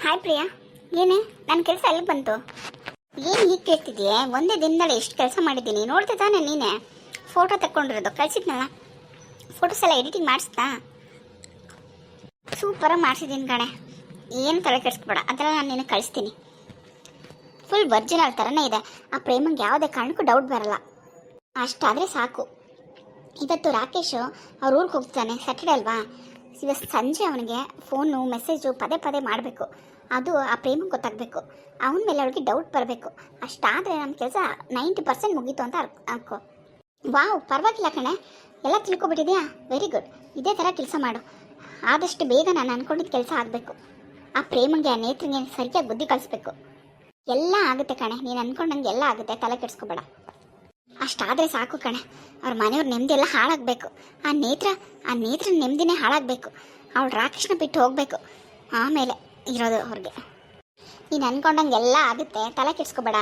Hi Priya, ಏನೇ ನನ್ನ ಕೆಲಸ ಎಲ್ಲಿಗೆ ಬಂತು? ಏನು ಹೀಗೆ ಕೇಳ್ತಿದ್ಯೆ? ಒಂದೇ ದಿನದಲ್ಲಿ ಎಷ್ಟು ಕೆಲಸ ಮಾಡಿದ್ದೀನಿ ನೋಡ್ದೆ ತಾನೆ ನೀನೆ. ಫೋಟೋ ತಕ್ಕೊಂಡಿರೋದು ಕಳಿಸಿದ್ನಲ್ಲ, ಫೋಟೋಸ್ ಎಲ್ಲ ಎಡಿಟಿಂಗ್ ಮಾಡಿಸ್ತಾ ಸೂಪರಾಗಿ ಮಾಡಿಸಿದ್ದೀನಿ ಕಣೆ. ಏನು ತಲೆ ಕೆಡಿಸ್ಕೊಬೇಡ, ಅದೆಲ್ಲ ನಾನು ನಿನಗೆ ಕಳಿಸ್ತೀನಿ. ಫುಲ್ ಒರಿಜಿನಲ್ ಥರನೇ ಇದೆ. ಆ ಪ್ರೇಮಂಗೆ ಯಾವುದೇ ಕಾರಣಕ್ಕೂ ಡೌಟ್ ಬರಲ್ಲ. ಅಷ್ಟಾದರೆ ಸಾಕು. ಇವತ್ತು ರಾಕೇಶ್ ಅವ್ರ ಊರಿಗೆ ಹೋಗ್ತಾನೆ, ಸ್ಯಾಟರ್ಡೆ ಅಲ್ವಾ. ಇವತ್ತು ಸಂಜೆ ಅವನಿಗೆ ಫೋನು ಮೆಸೇಜು ಪದೇ ಪದೇ ಮಾಡಬೇಕು. ಅದು ಆ ಪ್ರೇಮಕ್ಕೆ ಗೊತ್ತಾಗಬೇಕು. ಅವನ ಮೇಲೆ ಅವಳಿಗೆ ಡೌಟ್ ಬರಬೇಕು. ಅಷ್ಟಾದರೆ ನಮ್ಮ ಕೆಲಸ 90% ಮುಗೀತು ಅಂತ ಅನ್ಕೋ. ವಾವ್, ಪರವಾಗಿಲ್ಲ ಕಣೆ, ಎಲ್ಲ ತಿಳ್ಕೊಬಿಟ್ಟಿದ್ಯಾ? Very good. ಇದೇ ಥರ ಕೆಲಸ ಮಾಡು. ಆದಷ್ಟು ಬೇಗ ನಾನು ಅಂದ್ಕೊಂಡಿದ್ದ ಕೆಲಸ ಆಗಬೇಕು. ಆ ಪ್ರೇಮಂಗೆ ಆ ನೇತ್ರಿಗೆ ಸರಿಯಾಗಿ ಬುದ್ಧಿ ಕಳಿಸ್ಬೇಕು. ಎಲ್ಲ ಆಗುತ್ತೆ ಕಣೆ, ನೀನು ಅಂದ್ಕೊಂಡಂಗೆ ಎಲ್ಲ ಆಗುತ್ತೆ, ತಲೆ ಕೆಡಿಸ್ಕೊಬೇಡ. ಅಷ್ಟಾದರೆ ಸಾಕು ಕಣೆ. ಅವ್ರ ಮನೆಯವ್ರ ನೆಮ್ಮದಿ ಎಲ್ಲ ಹಾಳಾಗಬೇಕು. ಆ ನೇತ್ರ ನೆಮ್ಮದಿನೇ ಹಾಳಾಗಬೇಕು. ಅವಳು ರಾಕೇಶ್ನ ಬಿಟ್ಟು ಹೋಗಬೇಕು. ಆಮೇಲೆ ಇರೋದು ಅವ್ರಿಗೆ. ನೀನು ಅಂದ್ಕೊಂಡಂಗೆ ಎಲ್ಲ ಆಗುತ್ತೆ, ತಲೆ ಕೆಡಿಸ್ಕೊಬೇಡ.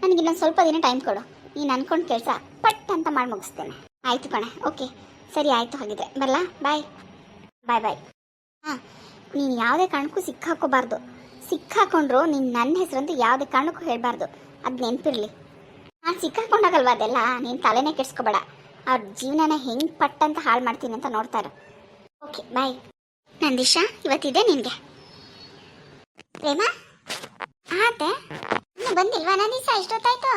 ನನಗೆ ಇನ್ನೊಂದು ಸ್ವಲ್ಪ ದಿನ ಟೈಮ್ ಕೊಡು. ನೀನು ಅಂದ್ಕೊಂಡು ಕೆಲಸ ಪಟ್ ಅಂತ ಮಾಡಿ ಮುಗಿಸ್ತೇನೆ. ಆಯಿತು ಕಣೆ, ಓಕೆ ಸರಿ ಆಯಿತು. ಹಾಗಿದ್ರೆ ಬರಲಾ? ಬಾಯ್ ಬಾಯ್ ಬಾಯ್. ಹಾಂ, ನೀನು ಯಾವುದೇ ಕಾರಣಕ್ಕೂ ಸಿಕ್ಕಾಕೋಬಾರ್ದು. ಸಿಕ್ಕಾಕೊಂಡ್ರು ನೀನು ನನ್ನ ಹೆಸರಂತೂ ಯಾವುದೇ ಕಾರಣಕ್ಕೂ ಹೇಳಬಾರ್ದು. ಅದು ನೆನಪಿರಲಿ. ನಾನು ಸಿಕ್ಕಾಕೊಂಡಾಗಲ್ವ ಅದೆಲ್ಲ. ನೀನು ತಲೆನೇ ಕೆಡಿಸ್ಕೊಬೇಡ. ಅವ್ರ ಜೀವನನ ಹೆಂಗೆ ಪಟ್ಟಂತ ಹಾಳು ಮಾಡ್ತೀನಿ ಅಂತ ನೋಡ್ತಾರೆ. Okay bye. ನಂದೀಶಾ, ಇವತ್ತಿದೆ ನಿನಗೆ. ಪ್ರೇಮ ಆತೆ ಇನ್ನೂ ಬಂದಿಲ್ವಾ? ನಂದೀಶಾ, ಇಷ್ಟೊತ್ತಾಯ್ತು.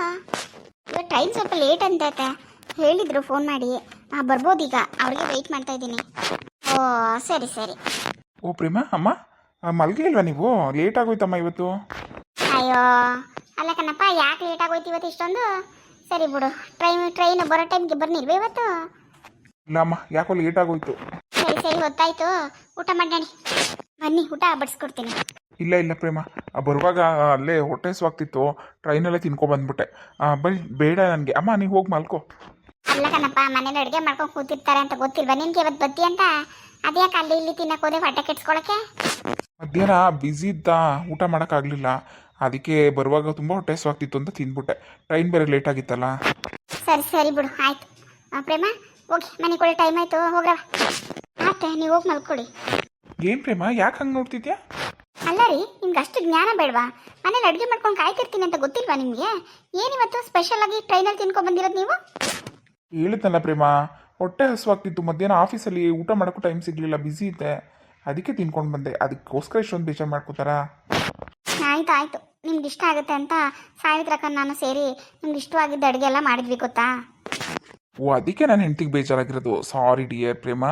ಇವಾಗ ಟ್ರೈನ್ ಸ್ವಲ್ಪ ಲೇಟ್ ಅಂತೈತೆ. ಹೇಳಿದ್ರು ಫೋನ್ ಮಾಡಿ. ಬರ್ಬೋದೀಗ, ಅವ್ರಿಗೆ ವೆಯ್ಟ್ ಮಾಡ್ತಾ ಇದ್ದೀನಿ. ಓ ಸರಿ ಸರಿ. ಓ ಪ್ರೇಮ, ಅಮ್ಮ ಮಲಗಿಲ್ವಾ ನೀವು? ಲೇಟ್ ಆಗೋಯ್ತಮ್ಮ ಇವತ್ತು. ಅಯ್ಯೋ ಅಲ್ಲ ಕಣಪ್ಪ, ಯಾಕೆ ಲೇಟ್ ಆಗೋಯ್ತು ಇವತ್ತು ಇಷ್ಟೊಂದು? ಸರಿ ಬಿಡು, ಟ್ರೈನ್ ಬರೋ ಟೈಮ್ಗೆ ಬರ್ನಿಲ್ವ ಇವತ್ತು? ಇಲ್ಲ ಅಮ್ಮ, ಯಾಕೋ ಲೇಟ್ ಆಗೋಯ್ತು. ಸರಿ ಸರಿ, ಹೊತ್ತಾಯ್ತು. ಊಟ ಮಾಡಿ ಬನ್ನಿ, ಊಟ ಬಡಿಸ್ಕೊಡ್ತೀನಿ. ಇಲ್ಲ ಪ್ರೇಮ, ಬರುವಾಗ ಅಲ್ಲೇ ಹೊಟ್ಟೆ ಹಸಿವಾಗ್ತಿತ್ತು, ಟ್ರೈನಲ್ಲೇ ತಿನ್ಕೊಬಂದ್ಬಿಟ್ಟೆ. ಬನ್ನಿ, ಬೇಡ ನನಗೆ. ಅಮ್ಮ ನೀವು ಹೋಗಿ ಮಲ್ಕೋ. ಅಲ್ಲ ಕಣಪ್ಪ, ಮನೇಲಿ ಅಡುಗೆ ಮಾಡ್ಕೊಂಡು ಕೂತಿರ್ತಾರೆ ಅಂತ ಗೊತ್ತಿಲ್ವಾ ನಿನ್ಗೆ ಇವತ್ತು ಬತ್ತಿ ಅಂತ? ಅದ್ಯಾಕೆ ಅಲ್ಲಿ ಇಲ್ಲಿ ತಿನ್ನಕ್ಕೆ ಹೋದೆ ಹೊಟ್ಟೆ ಕೆಡ್ಸ್ಕೊಳಕ್ಕೆ? ಮಧ್ಯಾಹ್ನ ಬ್ಯುಸಿ ಇದ್ದ, ಊಟ ಮಾಡೋಕ್ಕಾಗಲಿಲ್ಲ. ಅದಕ್ಕೆ ಬರುವಾಗ ತುಂಬ ಹೊಟ್ಟೆ ಹಸಿವಾಗ್ತಿತ್ತು ಅಂತ ತಿಂದ್ಬಿಟ್ಟೆ. ಟ್ರೈನ್ ಬೇರೆ ಲೇಟ್ ಆಗಿತ್ತಲ್ಲ. ಸರಿ ಸರಿ ಬಿಡು, ಆಯ್ತು. ಪ್ರೇಮ ಹೋಗಿ ಮನೆಗೆ ಕೊಡಿ, ಟೈಮ್ ಆಯಿತು, ಹೋಗ್ರವ. ಮತ್ತೆ ನೀವು ಹೋಗಿ ಮಲ್ಕೊಳ್ಳಿ. ಏನು ಪ್ರೇಮ, ಯಾಕೆ ಹಂಗೆ ನೋಡ್ತಿದ್ಯಾ? ಅಲ್ಲ ರೀ, ನಿಮ್ಗೆ ಅಷ್ಟು ಜ್ಞಾನ ಬೇಡವಾ? ಮನೇಲಿ ಅಡುಗೆ ಮಾಡ್ಕೊಂಡು ಕಾಯ್ತಿರ್ತೀನಿ ಅಂತ ಗೊತ್ತಿಲ್ವಾ ನಿಮಗೆ? ಏನಿವತ್ತು ಸ್ಪೆಷಲ್ ಆಗಿ ಟ್ರೈನಲ್ಲಿ ತಿನ್ಕೊಂಡು ಬಂದಿರೋದು ನೀವು? ಹೇಳಿದ್ನಲ್ಲ ಪ್ರೇಮ, ಹೊಟ್ಟೆ ಹಸಿವಾಗ್ತಿತ್ತು. ಮಧ್ಯಾಹ್ನ ಆಫೀಸಲ್ಲಿ ಊಟ ಮಾಡೋಕ್ಕೂ ಟೈಮ್ ಸಿಗಲಿಲ್ಲ, ಬ್ಯುಸಿ ಇದ್ದೆ. ಅದಕ್ಕೆ ತಿನ್ಕೊಂಡು ಬಂದೆ. ಅದಕ್ಕೋಸ್ಕರ ಇಷ್ಟೊಂದು ಬೇಜಾರು ಮಾಡ್ಕೋತಾರಾ? ಆಯ್ತು ಆಯಿತು, ನಿಮ್ಗೆ ಇಷ್ಟ ಆಗುತ್ತೆ ಅಂತ ಸಾವಿತ್ರಕ್ಕ ನಾನು ಸೇರಿ ನಿಮ್ಗೆ ಇಷ್ಟವಾಗಿದ್ದ ಅಡುಗೆ ಎಲ್ಲ ಮಾಡಿದ್ವಿ ಗೊತ್ತಾ? ಓ, ಅದಕ್ಕೆ ನಾನು ಹೆಂಡ್ತಿಗೆ ಬೇಜಾರಾಗಿರೋದು. ಸಾರಿ ಡಿಯರ್ ಪ್ರೇಮ.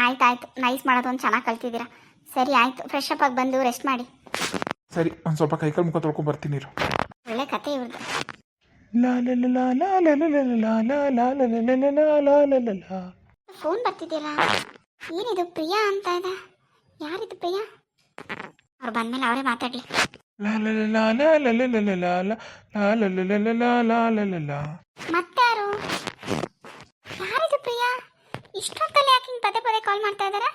ಆಯ್ತು, ನೈಸ್ ಮಾಡೋದು ಒಂದು ಚೆನ್ನಾಗಿ ಕಲ್ತಿದ್ದೀರಾ. ಸರಿ ಆಯಿತು, ಫ್ರೆಶ್ ಅಪ್ ಆಗಿ ಬಂದು ರೆಸ್ಟ್ ಮಾಡಿ. ಸರಿ, ಒಂದು ಸ್ವಲ್ಪ ಕೈಕಾಲು ಮುಖ ತೊಳ್ಕೊಂಡು ಬರ್ತೀನಿ. ಒಳ್ಳೆ ಕತೆ ಇವ್ರದ್ದು. ಫೋನ್ ಬರ್ತಿದ್ದೀರಾ? ಏನಿದು ಪ್ರಿಯಾ ಅಂತ ಇದೆ? ಯಾರಿದು ಪ್ರಿಯಾ? ಅವ್ರು ಬಂದ್ಮೇಲೆ ಅವರೇ ಮಾತಾಡ್ಲಿ. ಮತ್ತಾರು? ಯಾರಿದು ಪ್ರಿಯಾ? ಇಷ್ಟೊತ್ತಲ್ಲಿ ಯಾಕೆ ಹಿಂಗೆ ಪದೇ ಪದೇ ಕಾಲ್ ಮಾಡ್ತಾ ಇದಾರೆ?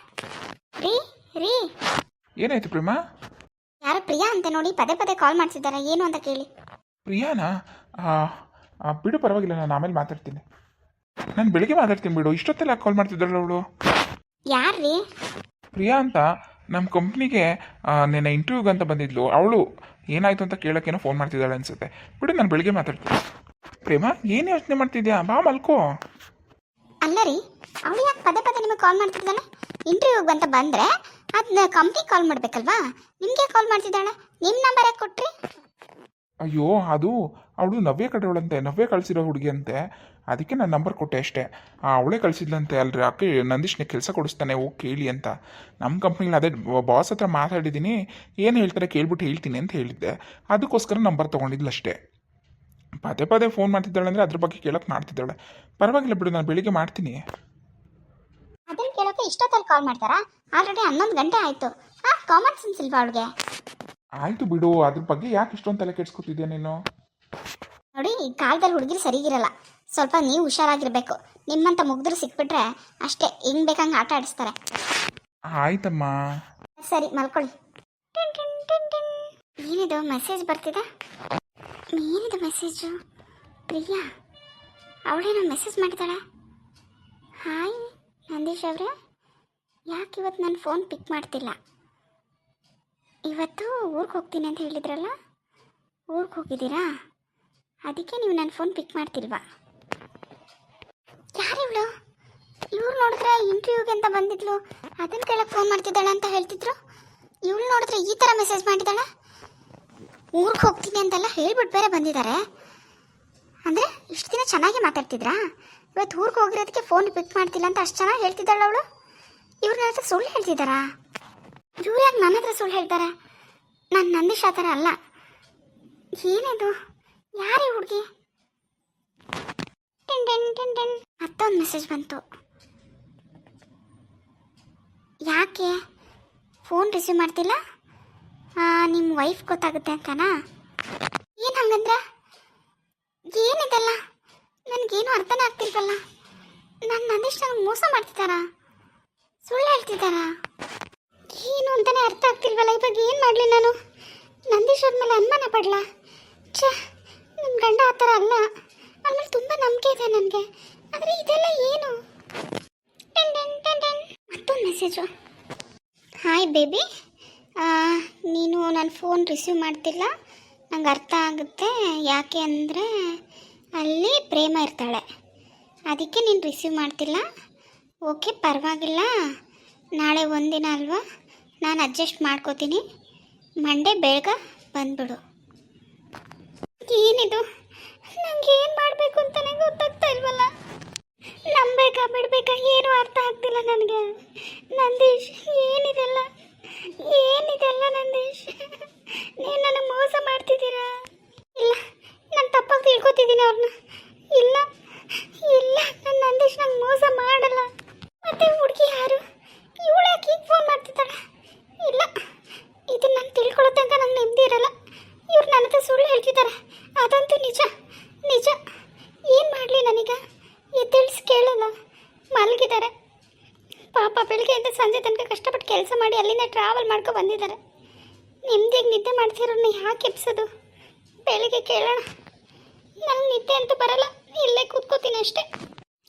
ರೀ ಏನಾಯ್ತು ಪ್ರೇಮ? ಯಾರು ಪ್ರಿಯಾ ಅಂತ ನೋಡಿ ಪದೇ ಪದೇ ಕಾಲ್ ಮಾಡ್ತಿದ್ದಾರೆ, ಏನು ಅಂತ ಕೇಳಿ. ಪ್ರಿಯಾನಾ? ಬಿಡು, ಪರವಾಗಿಲ್ಲ, ನಾನು ಆಮೇಲೆ ಮಾತಾಡ್ತೀನಿ. ನಾನು ಬೆಳಿಗ್ಗೆ ಮಾತಾಡ್ತೀನಿ ಬಿಡು. ಇಷ್ಟೊತ್ತೆಲ್ಲ ಕಾಲ್ ಮಾಡ್ತಿದ್ದಾಳೆ ಅವಳು. ಯಾರ್ರೀ? ಪ್ರಿಯಾ ಅಂತ ನಮ್ಮ ಕಂಪ್ನಿಗೆ ನೆನ್ನೆ ಇಂಟರ್ವ್ಯೂಗೆ ಅಂತ ಬಂದಿದ್ಲು. ಅವಳು ಏನಾಯ್ತು ಅಂತ ಕೇಳೋಕ್ಕೇನೋ ಫೋನ್ ಮಾಡ್ತಿದ್ದಾಳೆ ಅನ್ಸುತ್ತೆ. ಬಿಡು, ನಾನು ಬೆಳಿಗ್ಗೆ ಮಾತಾಡ್ತೀನಿ. ಪ್ರೇಮ, ಏನು ಯೋಚನೆ ಮಾಡ್ತಿದ್ಯಾ? ಬಾ ಮಲ್ಕೋ. ಅಲ್ಲ ರೀ, ಅವಳು ಯಾಕೆ ಪದೇ ಪದೇ ನಿಮಗೆ ಕಾಲ್ ಮಾಡ್ತಿದ್ದಾಳೆ? ಇಂಟರ್ವ್ಯೂಗೆ ಅಂತ ಬಂದರೆ ಅದನ್ನ ಕಂಪ್ನಿಗೆ ಕಾಲ್ ಮಾಡಬೇಕಲ್ವಾ? ನಿಮಗೆ ಕಾಲ್ ಮಾಡ್ತಿದ್ದಾಳೆ. ನಿಮ್ಮ ನಂಬರ್ ಯಾಕೆ ಕೊಟ್ರಿ? ಅಯ್ಯೋ, ಅದು ಅವಳು ನವ್ಯ ಕಡೆಯವಳಂತೆ, ನವ್ಯ ಕಳಿಸಿರೋ ಹುಡುಗಿ ಅಂತೆ. ಅದಕ್ಕೆ ನಾನು ನಂಬರ್ ಕೊಟ್ಟೆ ಅಷ್ಟೇ. ಅವಳೇ ಕಳಿಸಿದ್ಲಂತೆ. ಅಲ್ರಿ ಅಕ್ಕೆ ನಂದೀಶ್ನ ಕೆಲಸ ಕೊಡಿಸ್ತಾನೆ, ಹೋಗಿ ಕೇಳಿ ಅಂತ. ನಮ್ಮ ಕಂಪ್ನಿಲಿ ಅದೇ ಬಾಸ್ ಹತ್ರ ಮಾತಾಡಿದ್ದೀನಿ, ಏನು ಹೇಳ್ತಾರೆ ಕೇಳ್ಬಿಟ್ಟು ಹೇಳ್ತೀನಿ ಅಂತ ಹೇಳಿದ್ದೆ. ಅದಕ್ಕೋಸ್ಕರ ನಂಬರ್ ತೊಗೊಂಡಿದ್ಲಷ್ಟೇ. ಪದೇ ಪದೇ ಫೋನ್ ಮಾಡ್ತಿದ್ದಾಳೆ ಅಂದರೆ ಅದ್ರ ಬಗ್ಗೆ ಕೇಳೋಕ್ಕೆ ಮಾಡ್ತಿದ್ದಾಳೆ. ಪರವಾಗಿಲ್ಲ ಬಿಡು, ನಾನು ಬೆಳಿಗ್ಗೆ ಮಾಡ್ತೀನಿ. ಅದನ್ನು ಕೇಳೋಕ್ಕೆ ಇಷ್ಟೊತ್ತಲ್ಲಿ ಕಾಲ್ ಮಾಡ್ತಾರಾ? ಆಲ್ರೆಡಿ 11 ಗಂಟೆ ಆಯಿತು. ಕಾಮನ್ ಸೆನ್ಸ್ ಇಲ್ವಾ ಅವಳಿಗೆ? ಆಯಿತು ಬಿಡು, ಅದ್ರ ಬಗ್ಗೆ ಯಾಕೆ ಇಷ್ಟೊಂದು ತಲೆ ಕೆಡ್ಸ್ಕೊತಿದ್ಯಾ ನೀನು? ನೋಡಿ, ಈ ಕಾಲದಲ್ಲಿ ಹುಡುಗಿರು ಸರಿಗಿರಲ್ಲ. ಸ್ವಲ್ಪ ನೀವು ಹುಷಾರಾಗಿರ್ಬೇಕು. ನಿಮ್ಮಂತ ಮುಗ್ಧರು ಸಿಕ್ಬಿಟ್ರೆ ಅಷ್ಟೇ, ಹೆಂಗ್ ಬೇಕಂಗೆ ಆಟ ಆಡಿಸ್ತಾರೆ. ಆಯ್ತಮ್ಮ. ಸರಿ, ಮಲ್ಕೊಳ್ಳಿ. ಏನಿದು ಮೆಸೇಜ್ ಬರ್ತಿದೆ? ಏನಿದು ಮೆಸೇಜು? ಪ್ರಿಯಾ ಅವಳೇನೋ ಮೆಸೇಜ್ ಮಾಡಿದ್ದಾಳೆ. ಹಾಯ್ ನಂದೀಶ್ ಅವರೇ, ಯಾಕೆ ಇವತ್ತು ನನ್ನ ಫೋನ್ ಪಿಕ್ ಮಾಡ್ತಿಲ್ಲ? ಇವತ್ತು ಊರಿಗೆ ಹೋಗ್ತೀನಿ ಅಂತ ಹೇಳಿದ್ರಲ್ಲ, ಊರಿಗೆ ಹೋಗಿದ್ದೀರಾ? ಅದಕ್ಕೆ ನೀವು ನನ್ನ ಫೋನ್ ಪಿಕ್ ಮಾಡ್ತಿಲ್ವಾ? ಯಾರು ಇವಳು? ಇವ್ರು ನೋಡಿದ್ರೆ ಇಂಟರ್ವ್ಯೂಗೆ ಅಂತ ಬಂದಿದ್ಲು, ಅದನ್ನ ಕೇಳಕ್ಕೆ ಫೋನ್ ಮಾಡ್ತಿದ್ದಾಳೆ ಅಂತ ಹೇಳ್ತಿದ್ರು. ಇವಳು ನೋಡಿದ್ರೆ ಈ ಥರ ಮೆಸೇಜ್ ಮಾಡಿದ್ದಾಳೆ. ಊರಿಗೆ ಹೋಗ್ತೀನಿ ಅಂತೆಲ್ಲ ಹೇಳ್ಬಿಟ್ಟು ಬೇರೆ ಬಂದಿದ್ದಾರೆ. ಅಂದರೆ ಇಷ್ಟು ದಿನ ಚೆನ್ನಾಗಿ ಮಾತಾಡ್ತಿದ್ರಾ? ಇವತ್ತು ಊರಿಗೆ ಹೋಗಿರೋದಕ್ಕೆ ಫೋನ್ ಪಿಕ್ ಮಾಡ್ತಿಲ್ಲ ಅಂತ ಅಷ್ಟು ಚೆನ್ನಾಗಿ ಹೇಳ್ತಿದ್ದಾಳೆ ಅವಳು. ಇವ್ರು ನನ್ನ ಹತ್ರ ಸುಳ್ಳು ಹೇಳ್ತಿದ್ದಾರಾ? ಇವ್ರು ಯಾಕೆ ನನ್ನ ಹತ್ರ ಸುಳ್ಳು ಹೇಳ್ತಾರೆ? ನಾನು ನಂದೀಶ್ ಆ ಥರ ಅಲ್ಲ. ಏನಿದು? ಯಾರೇ ಹುಡುಗಿ? ಟೆನ್ ಟೆನ್ ಟೆನ್ ಟೆನ್ ಮತ್ತೊಂದು ಮೆಸೇಜ್ ಬಂತು. ಯಾಕೆ ಫೋನ್ ರಿಸೀವ್ ಮಾಡ್ತಿಲ್ಲ? ನಿಮ್ಮ ವೈಫ್ ಗೊತ್ತಾಗುತ್ತೆ ಅಂತನಾ? ಏನು ಹಂಗಂದ್ರೆ? ಏನಿದೆಲ್ಲ? ನನಗೇನು ಅರ್ಥನೇ ಆಗ್ತಿಲ್ವಲ್ಲ. ನನ್ನ ನಂದೀಶ್ ನನಗೆ ಮೋಸ ಮಾಡ್ತಿದ್ದಾರಾ? ಸುಳ್ಳು ಹೇಳ್ತಿದ್ದಾರಾ? ಏನು ಅಂತಲೇ ಅರ್ಥ ಆಗ್ತಿಲ್ವಲ್ಲ. ಇವಾಗ ಏನು ಮಾಡಲಿ ನಾನು? ನಂದೀಶ್ ಅವ್ರ ಮೇಲೆ ಅನುಮಾನ ಪಡಲ? ನನ್ನ ಗಂಡ ಆ ಥರ ಅಲ್ಲ. ಆಮೇಲೆ ತುಂಬ ನಂಬಿಕೆ ಇದೆ ನನಗೆ. ಆದರೆ ಇದೆಲ್ಲ ಏನು? ಟೆನ್ ಟೆನ್ ಟೆನ್ ಟೆನ್ ಮತ್ತೊಂದು ಮೆಸೇಜು. ಹಾಯ್ ಬೇಬಿ, ನೀನು ನನ್ನ ಫೋನ್ ರಿಸೀವ್ ಮಾಡ್ತಿಲ್ಲ, ನಂಗೆ ಅರ್ಥ ಆಗುತ್ತೆ. ಯಾಕೆ ಅಂದರೆ ಅಲ್ಲಿ ಪ್ರೇಮ ಇರ್ತಾಳೆ, ಅದಕ್ಕೆ ನೀನು ರಿಸೀವ್ ಮಾಡ್ತಿಲ್ಲ. ಓಕೆ, ಪರವಾಗಿಲ್ಲ, ನಾಳೆ ಒಂದಿನ ಅಲ್ವಾ, ನಾನು ಅಡ್ಜಸ್ಟ್ ಮಾಡ್ಕೋತೀನಿ. ಮಂಡೇ ಬೇಗ ಬಂದ್ಬಿಡು. ಏನಿದು? ನನಗೆ ಏನು ಮಾಡಬೇಕು ಅಂತಲೇ ಗೊತ್ತಾಗ್ತಾ ಇಲ್ವಲ್ಲ. ನಂಬೇಕಾ ಬಿಡಬೇಕಾ ಏನೂ ಅರ್ಥ ಆಗ್ತಿಲ್ಲ ನನಗೆ. ನಂದೀಶ್, ಏನಿದೆಲ್ಲ? ಏನಿದೆಲ್ಲ ನಂದೀಶ್? ನೀವು ನನಗೆ ಮೋಸ ಮಾಡ್ತಿದ್ದೀರಾ? ಇಲ್ಲ, ನಾನು ತಪ್ಪಾಗಿ ತಿಳ್ಕೊತಿದ್ದೀನಿ ಅವ್ರನ್ನ. ಇಲ್ಲ ಇಲ್ಲ, ನನ್ನ ನಂದೀಶ್ ನಂಗೆ ಮೋಸ ಮಾಡಲ್ಲ. ಮತ್ತೆ ಹುಡುಗಿ ಯಾರು? ಇವಳು ಯಾಕೆ ಈಗ ಫೋನ್ ಮಾಡ್ತಿದ್ದಾಳೆ? ಇಲ್ಲ, ಇದನ್ನ ನಾನು ತಿಳ್ಕೊಳ್ಳೋ ತನಕ ನಂಗೆ ನೆಮ್ಮದಿ ಇರಲ್ಲ. ಇವ್ರು ನನ್ನ ಹತ್ರ ಸುಳ್ಳು ಹೇಳ್ತಿದ್ದಾರೆ, ಅದಂತೂ ನಿಜ ನಿಜ. ಏನು ಮಾಡಲಿ ನನಗ? ಎದ್ದೇಳಿಸಿ ಕೇಳಲ್ಲ, ಮಲಗಿದ್ದಾರೆ ಪಾಪ. ಬೆಳಗ್ಗೆಯಿಂದ ಸಂಜೆ ತನಕ ಕಷ್ಟಪಟ್ಟು ಕೆಲಸ ಮಾಡಿ ಅಲ್ಲಿಂದ ಟ್ರಾವೆಲ್ ಮಾಡ್ಕೊ ಬಂದಿದ್ದಾರೆ. ನೆಮ್ಮದಿಯಾಗಿ ನಿದ್ದೆ ಮಾಡ್ತಿರೋನ್ನ ಯಾಕೆ ಎಬ್ಸೋದು? ಬೆಳಿಗ್ಗೆ ಕೇಳೋಣ. ನನಗೆ ನಿದ್ದೆ ಅಂತೂ ಬರಲ್ಲ, ಇಲ್ಲೇ ಕೂತ್ಕೋತೀನಿ ಅಷ್ಟೇ.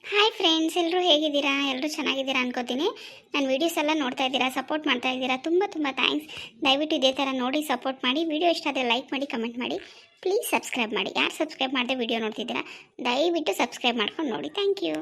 ಹಾಯ್ ಫ್ರೆಂಡ್ಸ್, ಎಲ್ಲರೂ ಹೇಗಿದ್ದೀರಾ? ಎಲ್ಲರೂ ಚೆನ್ನಾಗಿದ್ದೀರಾ ಅನ್ಕೋತೀನಿ. ನನ್ನ ವೀಡಿಯೋಸ್ ಎಲ್ಲ ನೋಡ್ತಾ ಇದ್ದೀರಾ, ಸಪೋರ್ಟ್ ಮಾಡ್ತಾ ಇದ್ದೀರಾ. ತುಂಬ ತುಂಬ ಥ್ಯಾಂಕ್ಸ್. ದಯವಿಟ್ಟು ಇದೇ ಥರ ನೋಡಿ ಸಪೋರ್ಟ್ ಮಾಡಿ. ವಿಡಿಯೋ ಇಷ್ಟ ಆದರೆ ಲೈಕ್ ಮಾಡಿ, ಕಮೆಂಟ್ ಮಾಡಿ, ಪ್ಲೀಸ್ ಸಬ್ಸ್ಕ್ರೈಬ್ ಮಾಡಿ. ಯಾರು ಸಬ್ಸ್ಕ್ರೈಬ್ ಮಾಡದೆ ವಿಡಿಯೋ ನೋಡ್ತಿದ್ದೀರಾ, ದಯವಿಟ್ಟು ಸಬ್ಸ್ಕ್ರೈಬ್ ಮಾಡ್ಕೊಂಡು ನೋಡಿ. Thank you.